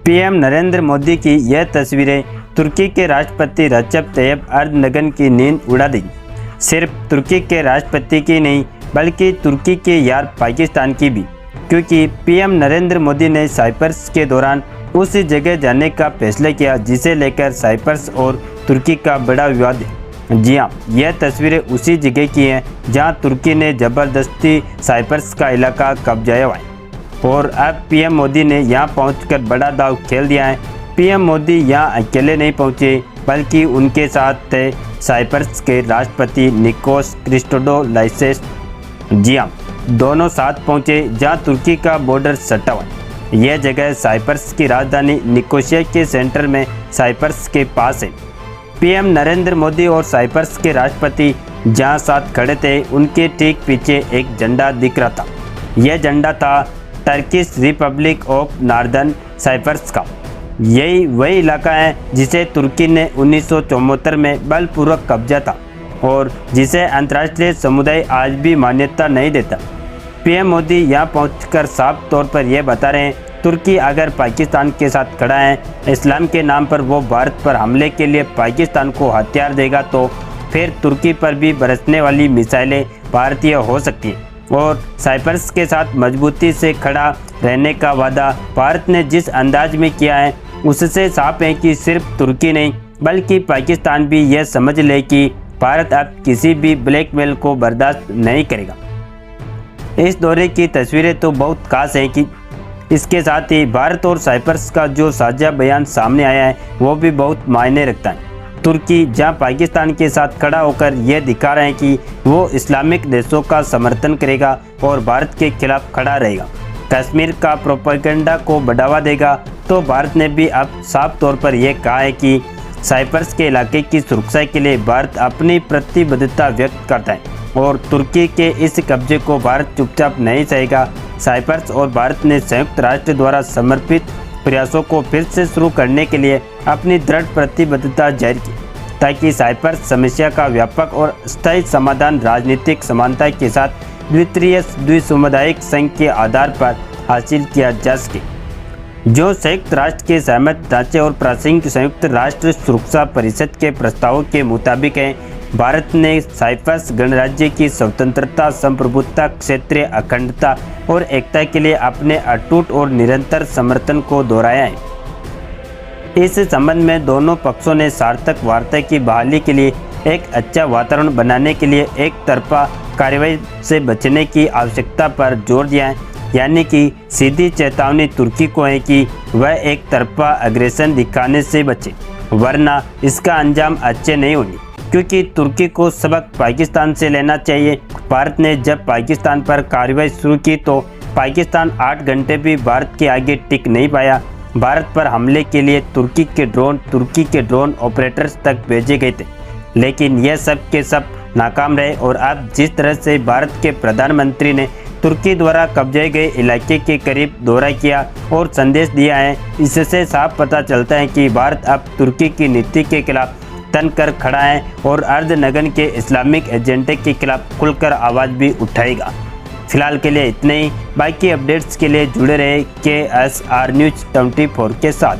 PM Narendra Modi की यह तस्वीरें तुर्की के राष्ट्रपति रजब तैयब अर्दगन की नींद उड़ा दी। सिर्फ तुर्की के राष्ट्रपति की नहीं बल्कि तुर्की के यार पाकिस्तान की भी, क्योंकि पीएम नरेंद्र मोदी ने साइप्रस के दौरान उस जगह जाने का फैसला किया जिसे लेकर साइप्रस और तुर्की का बड़ा विवाद है। जी हाँ, यह तस्वीरें उसी जगह की हैं जहां तुर्की ने ज़बरदस्ती साइप्रस का इलाका कब्जाया हुआ है और अब पीएम मोदी ने यहां पहुंचकर बड़ा दाव खेल दिया है। पीएम मोदी यहां अकेले नहीं पहुंचे बल्कि उनके साथ थे साइप्रस के राष्ट्रपति निकोस क्रिस्टोडोलाइस। जी हाँ, दोनों साथ पहुंचे जहां तुर्की का बॉर्डर सटा हुआ है। यह जगह साइप्रस की राजधानी निकोसिया के सेंटर में साइप्रस के पास है। पीएम नरेंद्र मोदी और साइप्रस के राष्ट्रपति जहां साथ खड़े थे उनके ठीक पीछे एक झंडा दिख रहा था। यह झंडा था Turkish Republic of Northern Cyprus का। यही वही इलाका है जिसे तुर्की ने 1974 में बलपूर्वक कब्जा था और जिसे अंतर्राष्ट्रीय समुदाय आज भी मान्यता नहीं देता। पीएम मोदी यहां पहुंचकर साफ तौर पर यह बता रहे हैं, तुर्की अगर पाकिस्तान के साथ खड़ा है, इस्लाम के नाम पर वो भारत पर हमले के लिए पाकिस्तान को हथियार देगा तो फिर तुर्की पर भी बरसने वाली मिसाइलें भारतीय हो सकती हैं। और साइप्रस के साथ मजबूती से खड़ा रहने का वादा भारत ने जिस अंदाज में किया है उससे साफ है कि सिर्फ तुर्की नहीं बल्कि पाकिस्तान भी यह समझ ले कि भारत अब किसी भी ब्लैकमेल को बर्दाश्त नहीं करेगा। इस दौरे की तस्वीरें तो बहुत खास हैं कि इसके साथ ही भारत और साइप्रस का जो साझा बयान सामने आया है वो भी बहुत मायने रखता है। तुर्की जहां पाकिस्तान के साथ खड़ा होकर यह दिखा रहे हैं कि वो इस्लामिक देशों का समर्थन करेगा और भारत के खिलाफ खड़ा रहेगा, कश्मीर का प्रोपेगेंडा को बढ़ावा देगा, तो भारत ने भी अब साफ तौर पर यह कहा है कि साइप्रस के इलाके की सुरक्षा के लिए भारत अपनी प्रतिबद्धता व्यक्त करता है और तुर्की के इस कब्जे को भारत चुपचाप नहीं सहेगा। साइप्रस और भारत ने संयुक्त राष्ट्र द्वारा समर्पित प्रयासों को फिर से शुरू करने के लिए अपनी दृढ़ प्रतिबद्धता जाहिर की ताकि साइप्रस समस्या का व्यापक और स्थायी समाधान राजनीतिक समानता के साथ द्विपक्षीय द्विसमुदायिक संघ के आधार पर हासिल किया जा सके, जो संयुक्त राष्ट्र के सहमत ढांचे और प्रासंगिक संयुक्त राष्ट्र सुरक्षा परिषद के प्रस्तावों के मुताबिक है। भारत ने साइप्रस गणराज्य की स्वतंत्रता, संप्रभुता, क्षेत्रीय अखंडता और एकता के लिए अपने अटूट और निरंतर समर्थन को दोहराया है। इस संबंध में दोनों पक्षों ने सार्थक वार्ता की बहाली के लिए एक अच्छा वातावरण बनाने के लिए एक तरफा कार्रवाई से बचने की आवश्यकता पर जोर दिया है, यानी कि सीधी चेतावनी तुर्की को है कि वह एक तरफा अग्रेसन दिखाने से बचे, वरना इसका अंजाम अच्छे नहीं होंगे, क्योंकि तुर्की को सबक पाकिस्तान से लेना चाहिए। भारत ने जब पाकिस्तान पर कार्रवाई शुरू की तो पाकिस्तान 8 घंटे भी भारत के आगे टिक नहीं पाया। भारत पर हमले के लिए तुर्की के ड्रोन ऑपरेटर्स तक भेजे गए थे, लेकिन यह सब के सब नाकाम रहे। और अब जिस तरह से भारत के प्रधानमंत्री ने तुर्की द्वारा कब्जे गए इलाके के करीब दौरा किया और संदेश दिया है, इससे साफ पता चलता है कि भारत अब तुर्की की नीति के खिलाफ तनकर खड़ा है और अर्दगन के इस्लामिक एजेंडे के खिलाफ खुलकर आवाज़ भी उठाएगा। फिलहाल के लिए इतने ही, बाकी अपडेट्स के लिए जुड़े रहे KSR News 24 के साथ।